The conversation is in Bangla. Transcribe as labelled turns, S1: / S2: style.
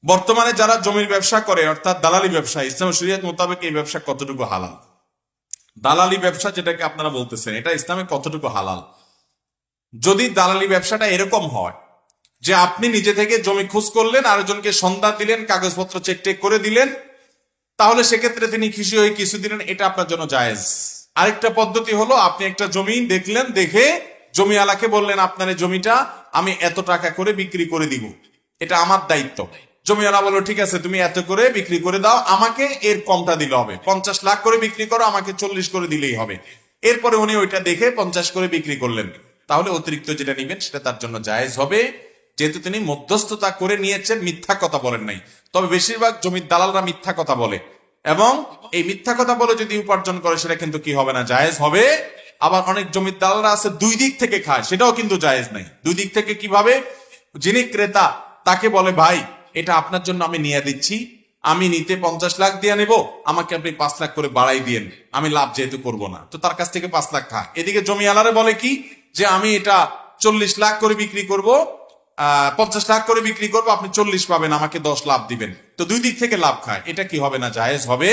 S1: বর্তমানে যারা জমির ব্যবসা করে অর্থাৎ দালালি ব্যবসা, ইসলাম শরীয়ত মোতাবেক এই ব্যবসা কতটুকু হালাল? দালালি ব্যবসা যেটাকে আপনারা বলতেছেন, এটা ইসলামে কতটুকু হালাল? যদি দালালি ব্যবসাটা এরকম হয় যে আপনি নিজে থেকে জমি খোঁজ করলেন, আরেকজনকে সন্ধ্যা দিলেন, কাগজপত্র চেক টেক করে দিলেন, তাহলে সেক্ষেত্রে তিনি খুশি হয়ে কিছু দিলেন, এটা আপনার জন্য জায়েজ। আরেকটা পদ্ধতি হলো, আপনি একটা জমি দেখলেন, দেখে জমিওয়ালাকে বললেন আপনার এই জমিটা আমি এত টাকা করে বিক্রি করে দিব, এটা আমার দায়িত্ব। জমিওয়ালা বললো ঠিক আছে, তুমি এত করে বিক্রি করে দাও, আমাকে এর কমটা দিলে হবে, 50 লাখ করে বিক্রি করো, আমাকে 40 করে দিলেই হবে। এরপরে উনি ওইটা দেখে 50 করে বিক্রি করলেন, তাহলে অতিরিক্ত যেটা নিবেন সেটা তার জন্য জায়েজ হবে, যেহেতু তিনি মধ্যস্থতা করে নিয়েছেন, মিথ্যা কথা বলেন নাই। তবে বেশিরভাগ জমির দালালরা মিথ্যা কথা বলে, এবং এই মিথ্যা কথা বলে যদি উপার্জন করে সেটা কিন্তু কি হবে না, জায়েজ হবে। আবার অনেক জমির দালালরা আছে দুই দিক থেকে খায়, সেটাও কিন্তু জায়েজ নাই। দুই দিক থেকে কিভাবে? যিনি ক্রেতা তাকে বলে ভাই এটা আপনার জন্য আমি নিয়ে দিচ্ছি, আমি নিতে 50 লাখ দিয়ে নেব, আমাকে আপনি 5 লাখ করে বাড়াই দিয়েন, আমি লাভ যেহেতু করব না, তো তার কাছ থেকে 5 লাখ খায়। এদিকে জমিওয়ালারে বলে কি যে আমি এটা 40 লাখ করে বিক্রি করব, 50 লাখ করে বিক্রি করবো, আপনি 40 পাবেন, আমাকে 10 লাভ দিবেন। তো দুই দিক থেকে লাভ খায়, এটা কি হবে না, জায়েজ হবে।